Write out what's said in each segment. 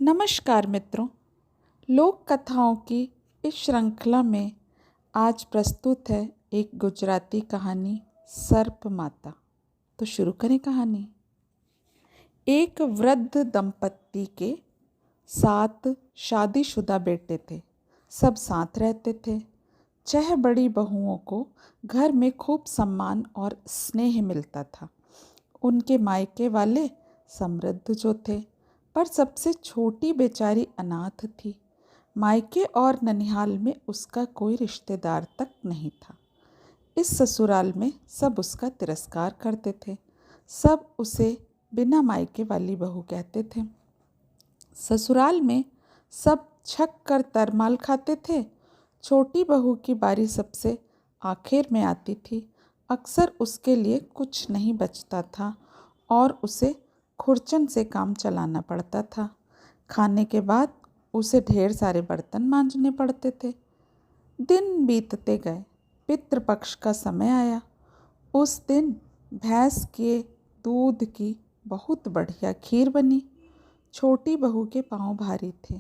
नमस्कार मित्रों। लोक कथाओं की इस श्रृंखला में आज प्रस्तुत है एक गुजराती कहानी सर्प माता। तो शुरू करें कहानी। एक वृद्ध दंपत्ति के 7 शादीशुदा बेटे थे। सब साथ रहते थे। 6 बड़ी बहुओं को घर में खूब सम्मान और स्नेह मिलता था। उनके मायके वाले समृद्ध जो थे, पर सबसे छोटी बेचारी अनाथ थी। मायके और ननिहाल में उसका कोई रिश्तेदार तक नहीं था। इस ससुराल में सब उसका तिरस्कार करते थे। सब उसे बिना मायके वाली बहू कहते थे। ससुराल में सब छक कर तरमाल खाते थे। छोटी बहू की बारी सबसे आखिर में आती थी। अक्सर उसके लिए कुछ नहीं बचता था और उसे खुरचन से काम चलाना पड़ता था। खाने के बाद उसे ढेर सारे बर्तन मांजने पड़ते थे। दिन बीतते गए। पितृपक्ष का समय आया। उस दिन भैंस के दूध की बहुत बढ़िया खीर बनी। छोटी बहू के पांव भारी थे।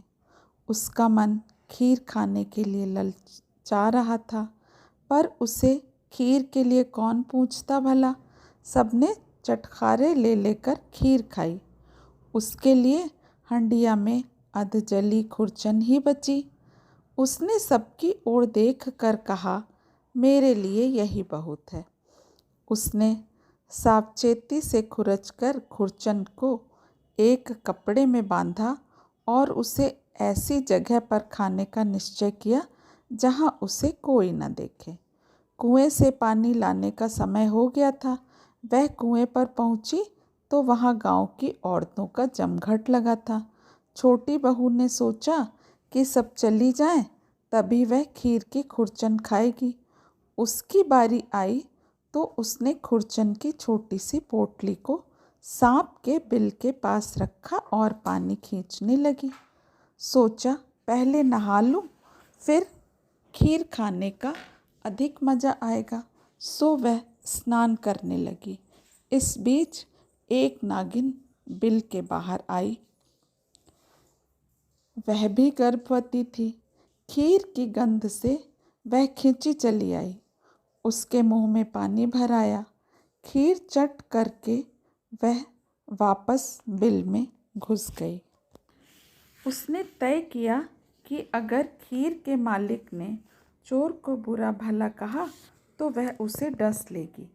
उसका मन खीर खाने के लिए ललचा रहा था, पर उसे खीर के लिए कौन पूछता भला। सबने चटखारे ले लेकर खीर खाई। उसके लिए हंडिया में अधजली खुरचन ही बची। उसने सबकी ओर देख कर कहा, मेरे लिए यही बहुत है। उसने सावचेती से खुरचकर खुरचन को एक कपड़े में बांधा और उसे ऐसी जगह पर खाने का निश्चय किया जहां उसे कोई न देखे। कुएं से पानी लाने का समय हो गया था। वह कुएं पर पहुंची तो वहां गांव की औरतों का जमघट लगा था। छोटी बहू ने सोचा कि सब चली जाएं, तभी वह खीर की खुरचन खाएगी। उसकी बारी आई तो उसने खुरचन की छोटी सी पोटली को सांप के बिल के पास रखा और पानी खींचने लगी। सोचा पहले नहा लूं, फिर खीर खाने का अधिक मज़ा आएगा। सो वह स्नान करने लगी। इस बीच एक नागिन बिल के बाहर आई। वह भी गर्भवती थी। खीर की गंध से वह खींची चली आई। उसके मुंह में पानी भर आया। खीर चट करके वह वापस बिल में घुस गई। उसने तय किया कि अगर खीर के मालिक ने चोर को बुरा भला कहा तो वह उसे डस लेगी।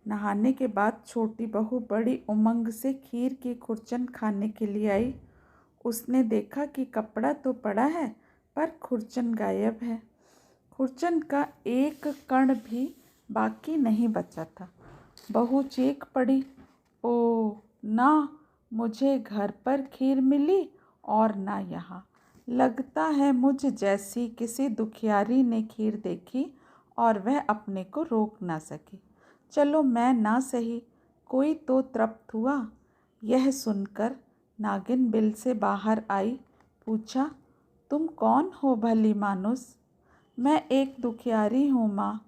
नहाने के बाद छोटी बहू बड़ी उमंग से खीर की खुरचन खाने के लिए आई। उसने देखा कि कपड़ा तो पड़ा है, पर खुरचन गायब है। खुरचन का एक कण भी बाकी नहीं बचा था। बहू चीख पड़ी, ओ ना, मुझे घर पर खीर मिली और ना यहाँ। लगता है मुझ जैसी किसी दुखियारी ने खीर देखी और वह अपने को रोक ना सकी। चलो मैं ना सही, कोई तो तृप्त हुआ। यह सुनकर नागिन बिल से बाहर आई। पूछा, तुम कौन हो भली मानुस? मैं एक दुखियारी हूँ माँ।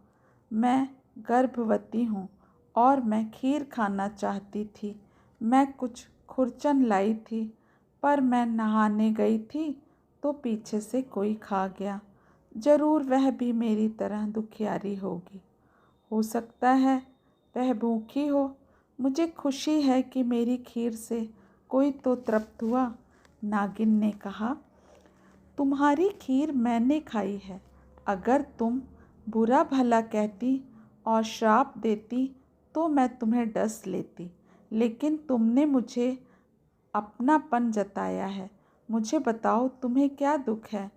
मैं गर्भवती हूँ और मैं खीर खाना चाहती थी। मैं कुछ खुरचन लाई थी, पर मैं नहाने गई थी तो पीछे से कोई खा गया। जरूर वह भी मेरी तरह दुखियारी होगी। हो सकता है वह भूखी हो। मुझे खुशी है कि मेरी खीर से कोई तो तृप्त हुआ। नागिन ने कहा, तुम्हारी खीर मैंने खाई है। अगर तुम बुरा भला कहती और श्राप देती तो मैं तुम्हें डस लेती, लेकिन तुमने मुझे अपनापन जताया है। मुझे बताओ तुम्हें क्या दुख है?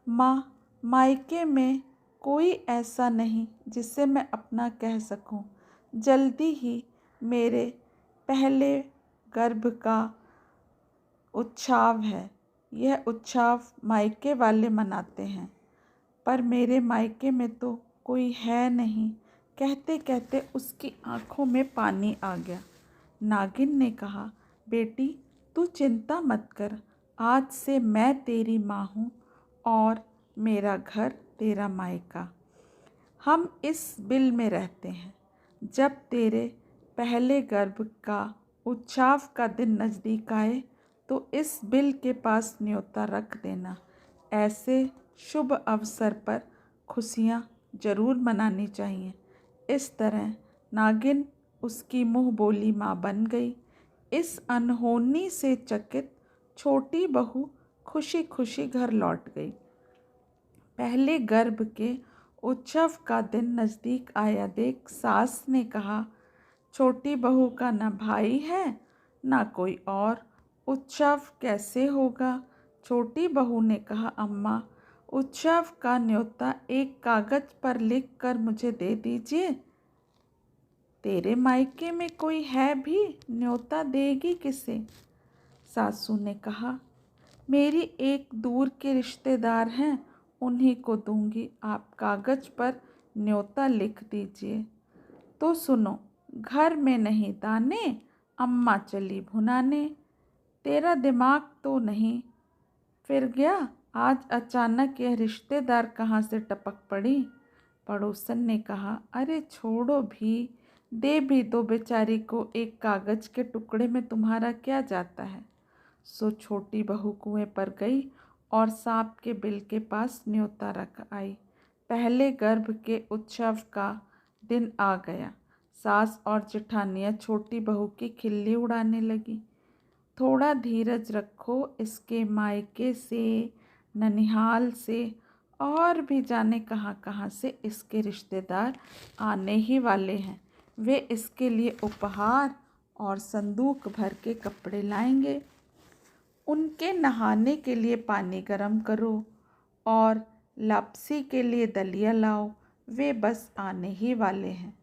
माँ, मायके में कोई ऐसा नहीं जिसे मैं अपना कह सकूं। जल्दी ही मेरे पहले गर्भ का उत्सव है। यह उत्सव मायके वाले मनाते हैं, पर मेरे मायके में तो कोई है नहीं। कहते कहते उसकी आंखों में पानी आ गया। नागिन ने कहा, बेटी तू चिंता मत कर। आज से मैं तेरी माँ हूँ और मेरा घर तेरा मायका। हम इस बिल में रहते हैं। जब तेरे पहले गर्भ का उत्सव का दिन नज़दीक आए तो इस बिल के पास न्योता रख देना। ऐसे शुभ अवसर पर खुशियाँ ज़रूर मनानी चाहिए। इस तरह नागिन उसकी मुँह बोली माँ बन गई। इस अनहोनी से चकित छोटी बहू खुशी खुशी घर लौट गई। पहले गर्भ के उत्सव का दिन नज़दीक आया देख सास ने कहा, छोटी बहू का न भाई है न कोई और, उत्सव कैसे होगा? छोटी बहू ने कहा, अम्मा, उत्सव का न्योता एक कागज़ पर लिख कर मुझे दे दीजिए। तेरे मायके में कोई है भी, न्योता देगी किसे? सासू ने कहा, मेरी एक दूर के रिश्तेदार हैं, उन्हीं को दूंगी। आप कागज़ पर न्योता लिख दीजिए। तो सुनो, घर में नहीं दाने, अम्मा चली भुनाने। तेरा दिमाग तो नहीं फिर गया? आज अचानक यह रिश्तेदार कहाँ से टपक पड़ी? पड़ोसन ने कहा, अरे छोड़ो भी, दे भी दो बेचारी को, एक कागज़ के टुकड़े में तुम्हारा क्या जाता है। सो छोटी बहू कुएं पर गई और सांप के बिल के पास न्योता रख आई। पहले गर्भ के उत्सव का दिन आ गया। सास और जेठानियाँ छोटी बहू की खिल्ली उड़ाने लगी। थोड़ा धीरज रखो, इसके मायके से, ननिहाल से और भी जाने कहाँ कहाँ से इसके रिश्तेदार आने ही वाले हैं। वे इसके लिए उपहार और संदूक भर के कपड़े लाएंगे। उनके नहाने के लिए पानी गर्म करो और लापसी के लिए दलिया लाओ, वे बस आने ही वाले हैं।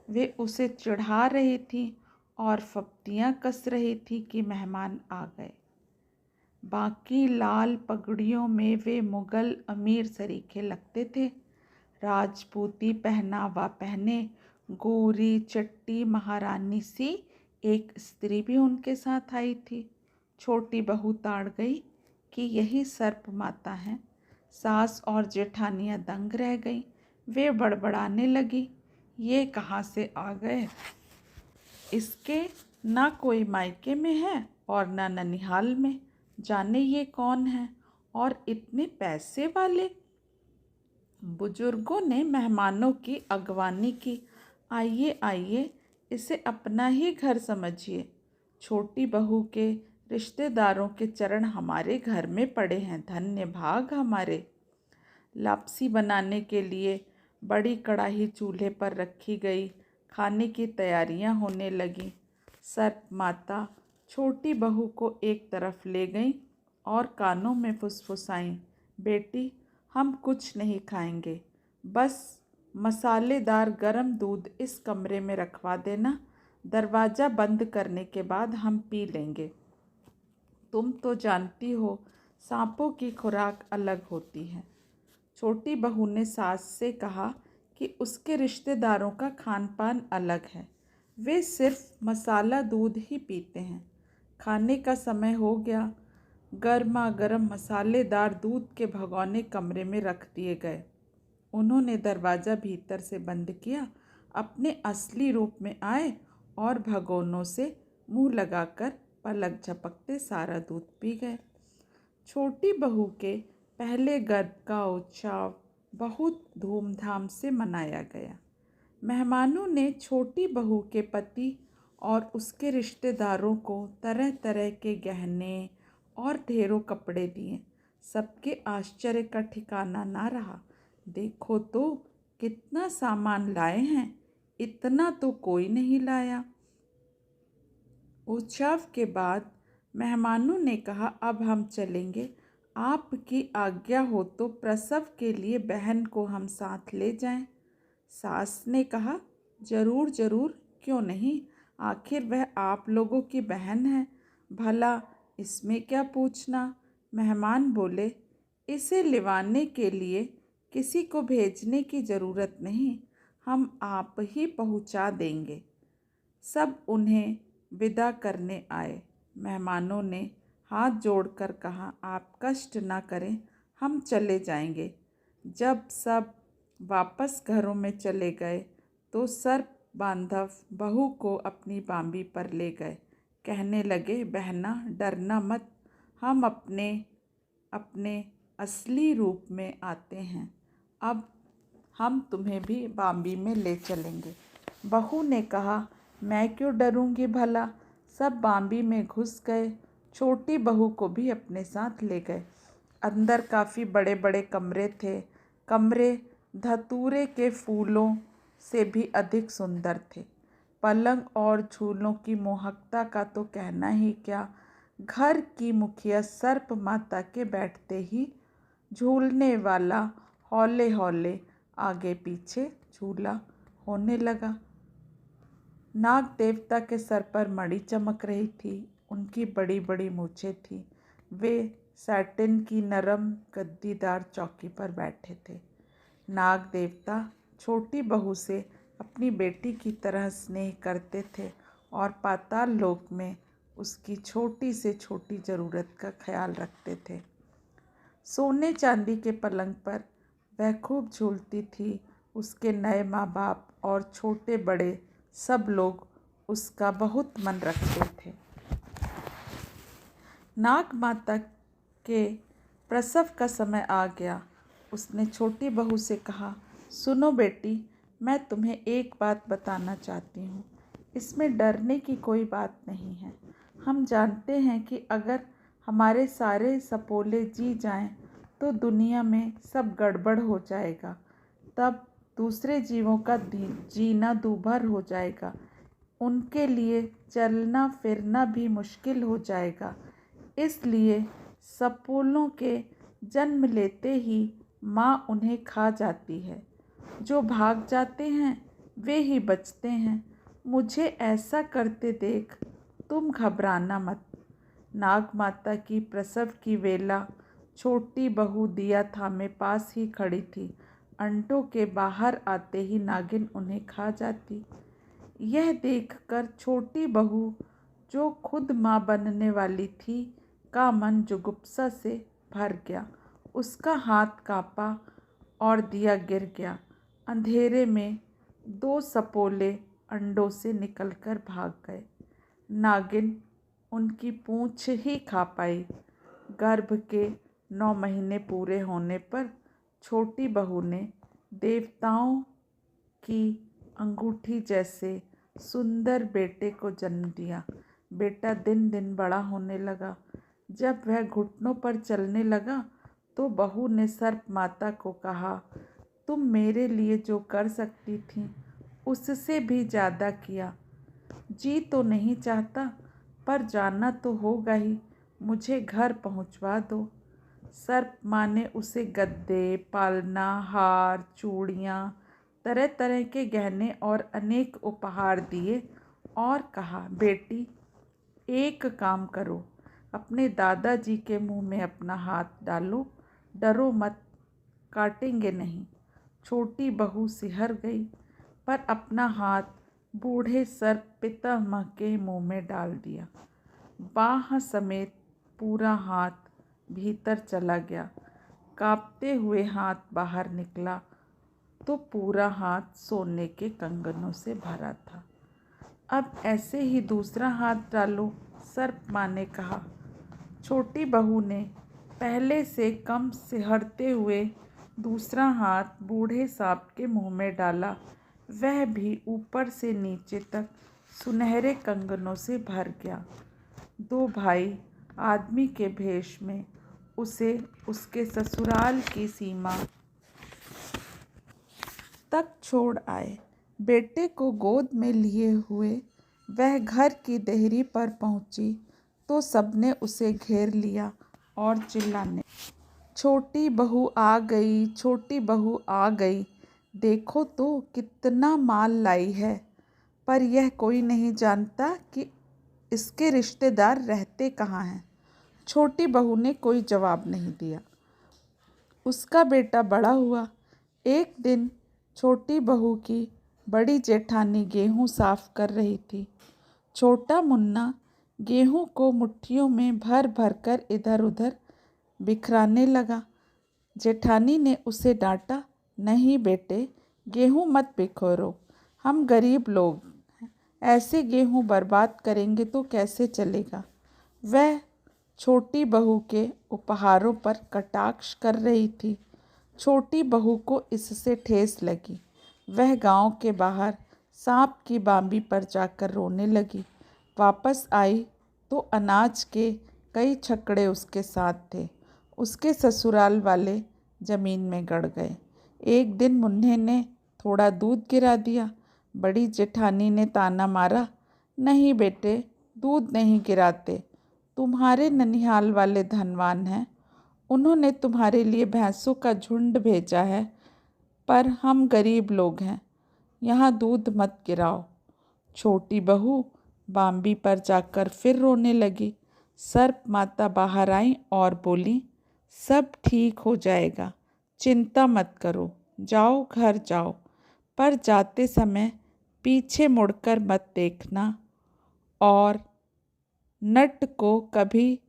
वे उसे चिढ़ा रही थी और फप्तियाँ कस रही थी कि मेहमान आ गए। बाकी लाल पगड़ियों में वे मुगल अमीर सरीखे लगते थे। राजपूती पहनावा पहने गोरी चट्टी महारानी सी एक स्त्री भी उनके साथ आई थी। छोटी बहू ताड़ गई कि यही सर्प माता हैं। सास और जेठानियाँ दंग रह गईं। वे बड़बड़ाने लगी, ये कहाँ से आ गए? इसके ना कोई मायके में है और ना ननिहाल में, जाने ये कौन है और इतने पैसे वाले। बुजुर्गों ने मेहमानों की अगवानी की, आइए आइए, इसे अपना ही घर समझिए। छोटी बहू के रिश्तेदारों के चरण हमारे घर में पड़े हैं, धन्य भाग हमारे। लापसी बनाने के लिए बड़ी कढ़ाई चूल्हे पर रखी गई। खाने की तैयारियां होने लगीं। सर्प माता छोटी बहू को एक तरफ ले गईं और कानों में फुसफुसाईं, बेटी, हम कुछ नहीं खाएंगे, बस मसालेदार गरम दूध इस कमरे में रखवा देना, दरवाज़ा बंद करने के बाद हम पी लेंगे। तुम तो जानती हो, सांपों की खुराक अलग होती है। छोटी बहू ने सास से कहा कि उसके रिश्तेदारों का खान पान अलग है, वे सिर्फ मसाला दूध ही पीते हैं। खाने का समय हो गया। गर्मा गर्म मसालेदार दूध के भगोने कमरे में रख दिए गए। उन्होंने दरवाज़ा भीतर से बंद किया, अपने असली रूप में आए और भगोनों से मुंह लगाकर पलक झपकते सारा दूध पी गए। छोटी बहू के पहले गर्भ का उत्सव बहुत धूमधाम से मनाया गया। मेहमानों ने छोटी बहू के पति और उसके रिश्तेदारों को तरह तरह के गहने और ढेरों कपड़े दिए। सबके आश्चर्य का ठिकाना ना रहा। देखो तो कितना सामान लाए हैं, इतना तो कोई नहीं लाया। उत्सव के बाद मेहमानों ने कहा, अब हम चलेंगे, आपकी आज्ञा हो तो प्रसव के लिए बहन को हम साथ ले जाएं। सास ने कहा, जरूर जरूर, क्यों नहीं, आखिर वह आप लोगों की बहन है, भला इसमें क्या पूछना। मेहमान बोले, इसे लिवाने के लिए किसी को भेजने की ज़रूरत नहीं, हम आप ही पहुंचा देंगे। सब उन्हें विदा करने आए। मेहमानों ने हाथ जोड़कर कहा, आप कष्ट ना करें, हम चले जाएंगे। जब सब वापस घरों में चले गए तो सर्प बांधव बहू को अपनी बांबी पर ले गए। कहने लगे, बहना डरना मत, हम अपने अपने असली रूप में आते हैं। अब हम तुम्हें भी बाम्बी में ले चलेंगे। बहू ने कहा, मैं क्यों डरूंगी भला। सब बाम्बी में घुस गए। छोटी बहू को भी अपने साथ ले गए। अंदर काफ़ी बड़े बड़े कमरे थे। कमरे धतूरे के फूलों से भी अधिक सुंदर थे। पलंग और झूलों की मोहकता का तो कहना ही क्या। घर की मुखिया सर्प माता के बैठते ही झूलने वाला हौले हौले आगे पीछे झूला होने लगा। नाग देवता के सर पर मणि चमक रही थी। उनकी बड़ी बड़ी मूछें थीं। वे सैटिन की नरम गद्दीदार चौकी पर बैठे थे। नाग देवता छोटी बहू से अपनी बेटी की तरह स्नेह करते थे और पाताल लोक में उसकी छोटी से छोटी ज़रूरत का ख्याल रखते थे। सोने चांदी के पलंग पर वह खूब झूलती थी। उसके नए माँ बाप और छोटे बड़े सब लोग उसका बहुत मन रखते थे। नाग माता के प्रसव का समय आ गया। उसने छोटी बहू से कहा, सुनो बेटी, मैं तुम्हें एक बात बताना चाहती हूँ। इसमें डरने की कोई बात नहीं है। हम जानते हैं कि अगर हमारे सारे सपोले जी जाएं तो दुनिया में सब गड़बड़ हो जाएगा। तब दूसरे जीवों का जीना दूभर हो जाएगा। उनके लिए चलना फिरना भी मुश्किल हो जाएगा। इसलिए सपोलों के जन्म लेते ही माँ उन्हें खा जाती है। जो भाग जाते हैं वे ही बचते हैं। मुझे ऐसा करते देख तुम घबराना मत। नाग माता की प्रसव की वेला छोटी बहू दिया थामे पास ही खड़ी थी। अंडों के बाहर आते ही नागिन उन्हें खा जाती। यह देखकर छोटी बहू, जो खुद माँ बनने वाली थी, का मन जुगुप्सा से भर गया। उसका हाथ कांपा और दिया गिर गया। अंधेरे में दो सपोले अंडों से निकलकर भाग गए। नागिन उनकी पूंछ ही खा पाई। गर्भ के 9 महीने पूरे होने पर छोटी बहू ने देवताओं की अंगूठी जैसे सुंदर बेटे को जन्म दिया। बेटा दिन दिन बड़ा होने लगा। जब वह घुटनों पर चलने लगा तो बहू ने सर्प माता को कहा, तुम मेरे लिए जो कर सकती थी उससे भी ज़्यादा किया। जी तो नहीं चाहता पर जाना तो होगा ही। मुझे घर पहुंचवा दो। सर्प माँ ने उसे गद्दे, पालना, हार, चूड़ियाँ, तरह तरह के गहने और अनेक उपहार दिए और कहा, बेटी एक काम करो, अपने दादाजी के मुंह में अपना हाथ डालो। डरो मत, काटेंगे नहीं। छोटी बहू सिहर गई पर अपना हाथ बूढ़े सर्प पितामह के मुंह में डाल दिया। बाह समेत पूरा हाथ भीतर चला गया। कांपते हुए हाथ बाहर निकला तो पूरा हाथ सोने के कंगनों से भरा था। अब ऐसे ही दूसरा हाथ डालो, सर्प माँ ने कहा। छोटी बहू ने पहले से कम सिहरते हुए दूसरा हाथ बूढ़े सांप के मुंह में डाला। वह भी ऊपर से नीचे तक सुनहरे कंगनों से भर गया। दो भाई आदमी के भेष में उसे उसके ससुराल की सीमा तक छोड़ आए। बेटे को गोद में लिए हुए वह घर की देहरी पर पहुंची तो सबने उसे घेर लिया और चिल्लाने, छोटी बहू आ गई, छोटी बहू आ गई, देखो तो कितना माल लाई है। पर यह कोई नहीं जानता कि इसके रिश्तेदार रहते कहाँ हैं। छोटी बहू ने कोई जवाब नहीं दिया। उसका बेटा बड़ा हुआ। एक दिन छोटी बहू की बड़ी जेठानी गेहूं साफ कर रही थी। छोटा मुन्ना गेहूं को मुट्ठियों में भर भर कर इधर उधर बिखराने लगा। जेठानी ने उसे डांटा, नहीं बेटे, गेहूं मत बिखरो, हम गरीब लोग हैं, ऐसे गेहूँ बर्बाद करेंगे तो कैसे चलेगा। वह छोटी बहू के उपहारों पर कटाक्ष कर रही थी। छोटी बहू को इससे ठेस लगी। वह गांव के बाहर सांप की बांबी पर जाकर रोने लगी। वापस आई तो अनाज के कई छकड़े उसके साथ थे। उसके ससुराल वाले जमीन में गड़ गए। एक दिन मुन्ने ने थोड़ा दूध गिरा दिया। बड़ी जेठानी ने ताना मारा, नहीं बेटे, दूध नहीं गिराते, तुम्हारे ननिहाल वाले धनवान हैं, उन्होंने तुम्हारे लिए भैंसों का झुंड भेजा है, पर हम गरीब लोग हैं, यहाँ दूध मत गिराओ। छोटी बहू बांबी पर जाकर फिर रोने लगी। सर्प माता बाहर आई और बोली, सब ठीक हो जाएगा, चिंता मत करो, जाओ घर जाओ, पर जाते समय पीछे मुड़कर मत देखना और नट को कभी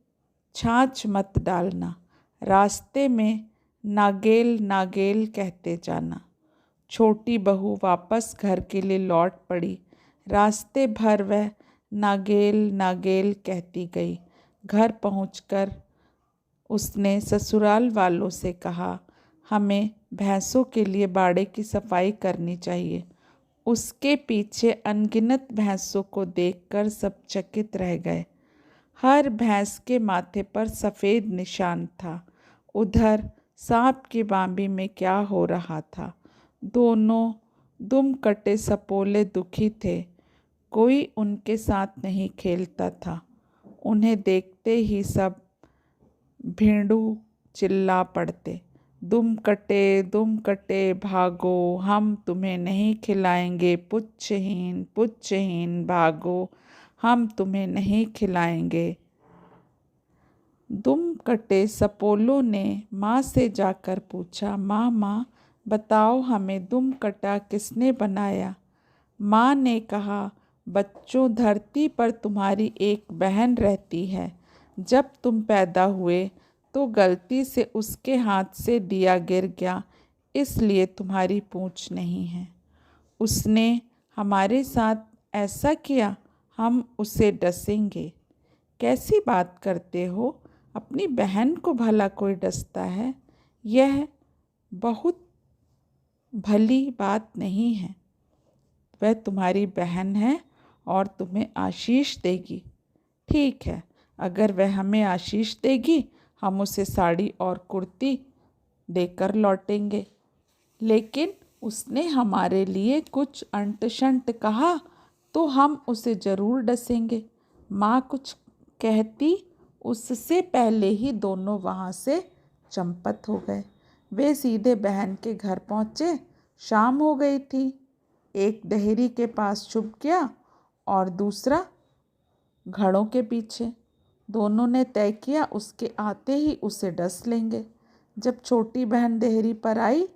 छाछ मत डालना। रास्ते में नागेल नागेल कहते जाना। छोटी बहू वापस घर के लिए लौट पड़ी। रास्ते भर वह नागेल नागेल कहती गई। घर पहुंचकर उसने ससुराल वालों से कहा, हमें भैंसों के लिए बाड़े की सफाई करनी चाहिए। उसके पीछे अनगिनत भैंसों को देखकर सब चकित रह गए। हर भैंस के माथे पर सफ़ेद निशान था। उधर सांप की बांबी में क्या हो रहा था। दोनों दुम कटे सपोले दुखी थे। कोई उनके साथ नहीं खेलता था। उन्हें देखते ही सब भेड़ू चिल्ला पड़ते, दुम कटे भागो, हम तुम्हें नहीं खिलाएंगे, पुच्छहीन भागो, हम तुम्हें नहीं खिलाएंगे। दुम कटे सपोलों ने माँ से जाकर पूछा, माँ बताओ, हमें दुम कटा किसने बनाया। माँ ने कहा, बच्चों, धरती पर तुम्हारी एक बहन रहती है। जब तुम पैदा हुए तो गलती से उसके हाथ से दिया गिर गया, इसलिए तुम्हारी पूंछ नहीं है। उसने हमारे साथ ऐसा किया, हम उसे डसेंगे। कैसी बात करते हो, अपनी बहन को भला कोई डसता है? यह बहुत भली बात नहीं है। वह तुम्हारी बहन है और तुम्हें आशीष देगी। ठीक है, अगर वह हमें आशीष देगी, हम उसे साड़ी और कुर्ती देकर लौटेंगे। लेकिन उसने हमारे लिए कुछ अंट शंट कहा तो हम उसे ज़रूर डसेंगे। माँ कुछ कहती उससे पहले ही दोनों वहाँ से चंपत हो गए। वे सीधे बहन के घर पहुँचे। शाम हो गई थी। एक डेहरी के पास छुप गया और दूसरा घड़ों के पीछे। दोनों ने तय किया उसके आते ही उसे डस लेंगे। जब छोटी बहन डेहरी पर आई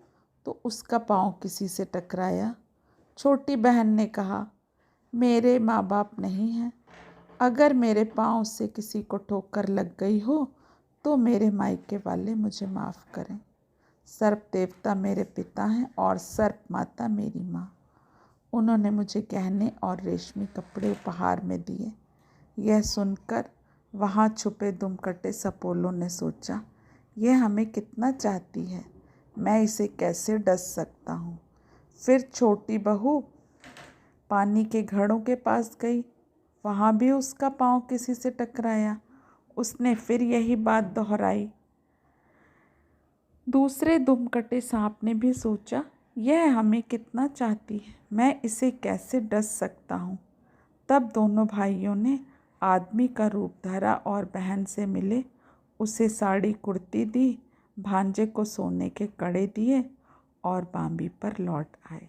तो उसका पाँव किसी से टकराया। छोटी बहन ने कहा, मेरे माँ बाप नहीं हैं, अगर मेरे पाँव से किसी को ठोकर लग गई हो तो मेरे मायके वाले मुझे माफ़ करें। सर्प देवता मेरे पिता हैं और सर्प माता मेरी माँ। उन्होंने मुझे गहने और रेशमी कपड़े उपहार में दिए। यह सुनकर वहाँ छुपे दुमकटे सपोलों ने सोचा, यह हमें कितना चाहती है, मैं इसे कैसे डस सकता हूँ। फिर छोटी बहू पानी के घड़ों के पास गई। वहाँ भी उसका पाँव किसी से टकराया। उसने फिर यही बात दोहराई। दूसरे दुमकटे सांप ने भी सोचा, यह हमें कितना चाहती है, मैं इसे कैसे डस सकता हूँ। तब दोनों भाइयों ने आदमी का रूप धरा और बहन से मिले। उसे साड़ी कुर्ती दी, भांजे को सोने के कड़े दिए और बांबी पर लौट आए।